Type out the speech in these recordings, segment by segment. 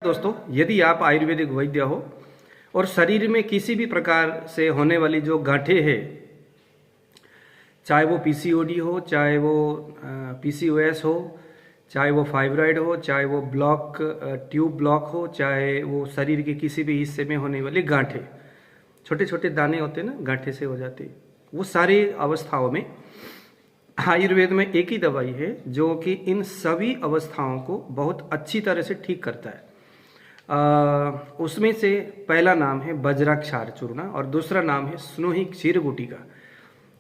दोस्तों, यदि आप आयुर्वेदिक वैद्य हो और शरीर में किसी भी प्रकार से होने वाली जो गांठें हैं, चाहे वो पीसीओडी हो, चाहे वो पीसीओएस हो, चाहे वो फाइब्रॉइड हो, चाहे वो ब्लॉक ट्यूब ब्लॉक हो, चाहे वो शरीर के किसी भी हिस्से में होने वाली गांठें, छोटे छोटे दाने होते हैं ना, गांठें से हो जाती, वो सारी अवस्थाओं में आयुर्वेद में एक ही दवाई है जो कि इन सभी अवस्थाओं को बहुत अच्छी तरह से ठीक करता है। उसमें से पहला नाम है वज्राक्षार चूर्ण और दूसरा नाम है स्नोही क्षीर गुटिका।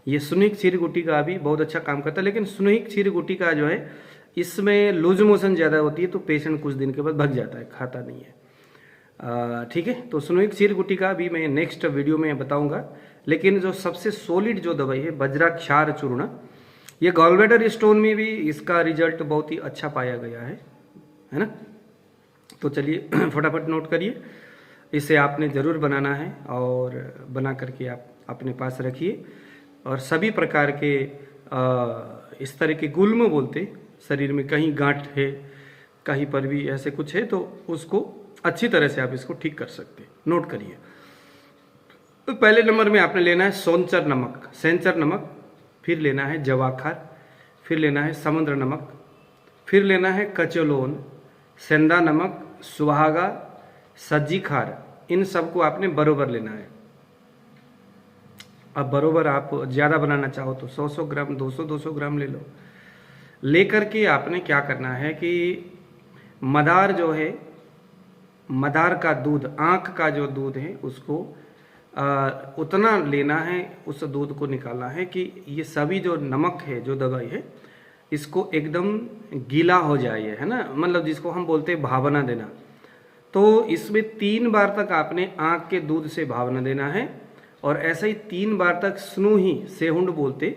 ये स्नोही क्षीर गुटिका भी बहुत अच्छा काम करता है, लेकिन स्नोही क्षीर गुटिका जो है इसमें लूज मोशन ज़्यादा होती है, तो पेशेंट कुछ दिन के बाद भग जाता है, खाता नहीं है। ठीक है, तो स्नोही क्षीर गुटिका भी मैं नेक्स्ट वीडियो में बताऊंगा। लेकिन जो सबसे सॉलिड जो दवाई है वज्राक्षार चूर्ण, ये गॉलब्लैडर स्टोन में भी इसका रिजल्ट बहुत ही अच्छा पाया गया है ना। तो चलिए फटाफट नोट करिए, इसे आपने ज़रूर बनाना है और बना करके आप अपने पास रखिए। और सभी प्रकार के इस तरह के गुल्म बोलते, शरीर में कहीं गांठ है, कहीं पर भी ऐसे कुछ है, तो उसको अच्छी तरह से आप इसको ठीक कर सकते हैं। नोट करिए। तो पहले नंबर में आपने लेना है सोनचर नमक, सेंचर नमक, फिर लेना है जवाखार, फिर लेना है समुद्र नमक, फिर लेना है कचलोन, सेंधा नमक, सुहागा, सज्जी खार। इन सबको आपने बरोबर लेना है। अब बरोबर आप ज़्यादा बनाना चाहो तो 100-100 ग्राम, 200-200 ग्राम ले लो। लेकर के आपने क्या करना है कि मदार जो है, मदार का दूध, आँख का जो दूध है उसको उतना लेना है, उस दूध को निकालना है कि ये सभी जो नमक है, जो दवाई है, इसको एकदम गीला हो जाए, है ना, मतलब जिसको हम बोलते हैं भावना देना। तो इसमें 3 बार तक आपने आँख के दूध से भावना देना है और ऐसे ही 3 बार तक स्नोही, सेहुंड बोलते,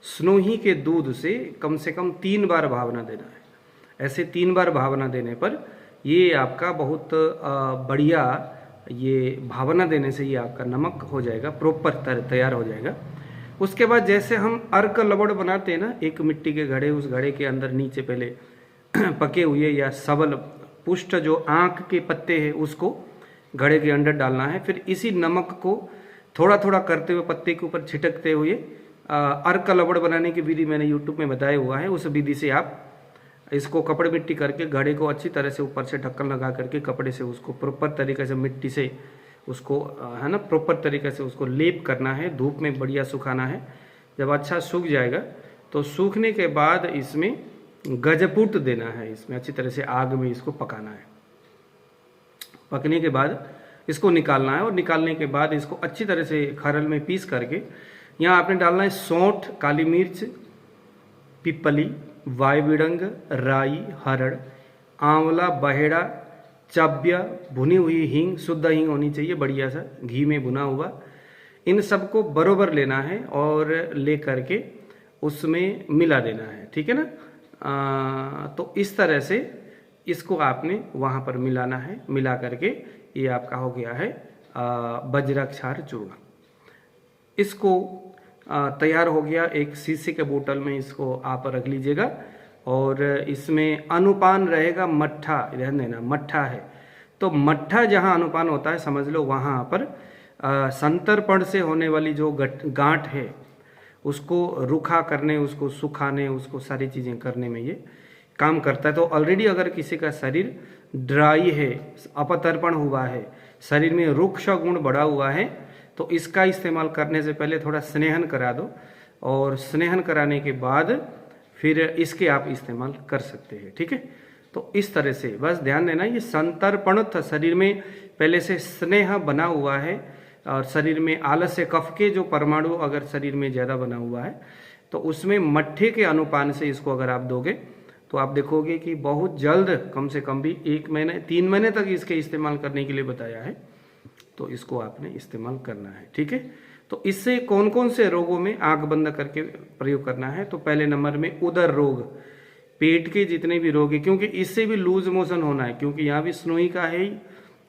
स्नोही के दूध से कम 3 बार भावना देना है। ऐसे 3 बार भावना देने पर ये आपका बहुत बढ़िया, ये भावना देने से ये आपका नमक हो जाएगा, प्रॉपर तैयार हो जाएगा। उसके बाद जैसे हम अर्क लवड़ बनाते हैं ना, एक मिट्टी के घड़े, उस घड़े के अंदर नीचे पहले पके हुए या सबल पुष्ट जो आँख के पत्ते हैं उसको घड़े के अंदर डालना है। फिर इसी नमक को थोड़ा थोड़ा करते हुए पत्ते के ऊपर छिटकते हुए अर्क लवड़ बनाने की विधि मैंने यूट्यूब में बताया हुआ है। उस विधि से आप इसको कपड़े मिट्टी करके घड़े को अच्छी तरह से ऊपर से ढक्कन लगा करके कपड़े से उसको प्रॉपर तरीके से मिट्टी से उसको, है ना, प्रॉपर तरीके से उसको लेप करना है, धूप में बढ़िया सुखाना है। जब अच्छा सूख जाएगा तो सूखने के बाद इसमें गजपुट देना है, इसमें अच्छी तरह से आग में इसको पकाना है। पकने के बाद इसको निकालना है और निकालने के बाद इसको अच्छी तरह से खरल में पीस करके यहाँ आपने डालना है सौंठ, काली मिर्च, पिपली, वायविडंग, राई, हरड़, आंवला, बहेड़ा, चब्या, भुनी हुई हींग, शुद्ध हींग होनी चाहिए, बढ़िया सा घी में भुना हुआ। इन सबको बरोबर लेना है और ले करके उसमें मिला देना है, ठीक है ना। तो इस तरह से इसको आपने वहाँ पर मिलाना है। मिला करके ये आपका हो गया है वज्राक्षार चूर्ण। इसको तैयार हो गया। एक शीशे के बोतल में इसको आप रख लीजिएगा और इसमें अनुपान रहेगा मट्ठा, ध्यान देना, मट्ठा है तो मट्ठा जहाँ अनुपान होता है समझ लो वहाँ पर संतर्पण से होने वाली जो गांठ है उसको रुखा करने, उसको सुखाने, उसको सारी चीज़ें करने में ये काम करता है। तो ऑलरेडी अगर किसी का शरीर ड्राई है, अपतर्पण हुआ है, शरीर में रुक्ष गुण बढ़ा हुआ है, तो इसका इस्तेमाल करने से पहले थोड़ा स्नेहन करा दो और स्नेहन कराने के बाद फिर इसके आप इस्तेमाल कर सकते हैं, ठीक है। तो इस तरह से बस ध्यान देना, ये संतर्पण था, शरीर में पहले से स्नेह बना हुआ है और शरीर में आलस्य कफ के जो परमाणु अगर शरीर में ज़्यादा बना हुआ है तो उसमें मट्ठे के अनुपान से इसको अगर आप दोगे तो आप देखोगे कि बहुत जल्द, कम से कम भी 1 महीने 3 महीने तक इसके इस्तेमाल करने के लिए बताया है, तो इसको आपने इस्तेमाल करना है, ठीक है। तो इससे कौन कौन से रोगों में आंख बंद करके प्रयोग करना है, तो पहले नंबर में उदर रोग, पेट के जितने भी रोग है, क्योंकि इससे भी लूज मोशन होना है, क्योंकि यहाँ भी स्नोई का है ही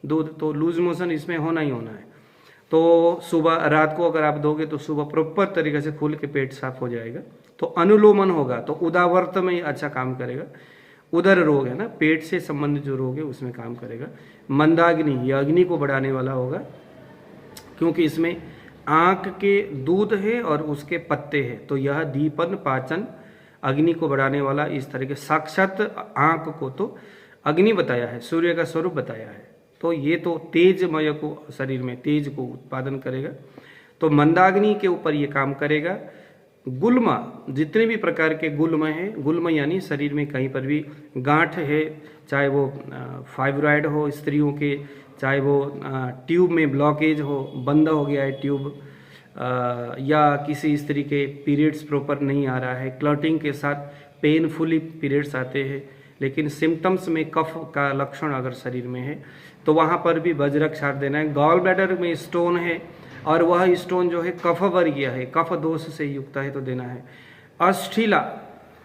दूध, तो लूज मोशन इसमें होना ही होना है। तो सुबह, रात को अगर आप दोगे तो सुबह प्रॉपर तरीके से खुल के पेट साफ हो जाएगा। तो अनुलोमन होगा तो उदावर्त में अच्छा काम करेगा। उदर रोग है ना, पेट से संबंधित जो रोग है उसमें काम करेगा। मंदाग्नि, यह अग्नि को बढ़ाने वाला होगा, क्योंकि इसमें आंख के दूध है और उसके पत्ते हैं, तो यह दीपन पाचन अग्नि को बढ़ाने वाला, इस तरह के साक्षात आंख को तो अग्नि बताया है, सूर्य का स्वरूप बताया है, तो ये तो तेजमय को, शरीर में तेज को उत्पादन करेगा, तो मंदाग्नि के ऊपर ये काम करेगा। गुल्म, जितने भी प्रकार के गुल्म हैं, गुल्म यानी शरीर में कहीं पर भी गांठ है, चाहे वो फाइब्रॉइड हो स्त्रियों के, चाहे वो ट्यूब में ब्लॉकेज हो, बंद हो गया है ट्यूब, या किसी स्त्री के पीरियड्स प्रॉपर नहीं आ रहा है, क्लॉटिंग के साथ पेनफुली पीरियड्स आते हैं, लेकिन सिम्टम्स में कफ का लक्षण अगर शरीर में है तो वहाँ पर भी वज्राक्षार देना है। गॉल ब्लैडर में स्टोन है और वह स्टोन जो है कफ वर्गीय है, कफ दोष से युक्त है, तो देना है। अस्ठीला,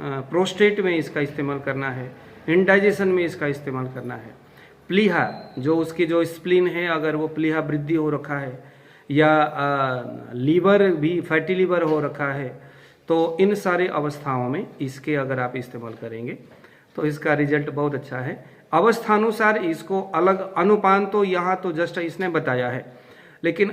प्रोस्टेट में इसका इस्तेमाल करना है, इंडाइजेशन में इसका इस्तेमाल करना है। प्लीहा, जो उसकी जो स्प्लीन है, अगर वो प्लीहा वृद्धि हो रखा है, या लीवर भी फैटी लीवर हो रखा है, तो इन सारे अवस्थाओं में इसके अगर आप इस्तेमाल करेंगे तो इसका रिजल्ट बहुत अच्छा है। अवस्थानुसार इसको अलग अनुपान तो यहाँ तो जस्ट इसने बताया है, लेकिन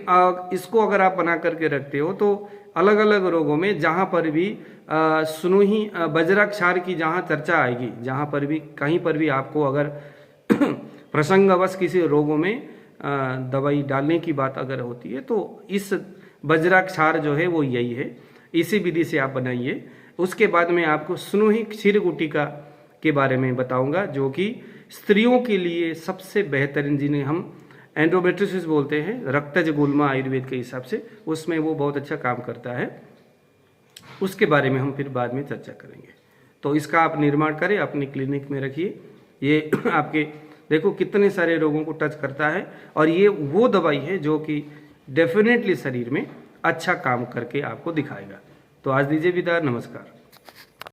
इसको अगर आप बना करके रखते हो तो अलग अलग रोगों में जहाँ पर भी सुनुही वज्राक्षार की जहाँ चर्चा आएगी, जहाँ पर भी कहीं पर भी आपको अगर प्रसंगवश किसी रोगों में दवाई डालने की बात अगर होती है तो इस वज्राक्षार जो है वो यही है, इसी विधि से आप बनाइए। उसके बाद में आपको सुनुही क्षीर गुटिका के बारे में बताऊंगा, जो कि स्त्रियों के लिए सबसे बेहतरीन, जिन्हें हम एंडोमेट्रियोसिस बोलते हैं, रक्तज गुल्मा आयुर्वेद के हिसाब से, उसमें वो बहुत अच्छा काम करता है। उसके बारे में हम फिर बाद में चर्चा करेंगे। तो इसका आप निर्माण करें, अपनी क्लिनिक में रखिए। ये आपके देखो कितने सारे रोगों को टच करता है, और ये वो दवाई है जो कि डेफिनेटली शरीर में अच्छा काम करके आपको दिखाएगा। तो आज दीजिए विदा, नमस्कार।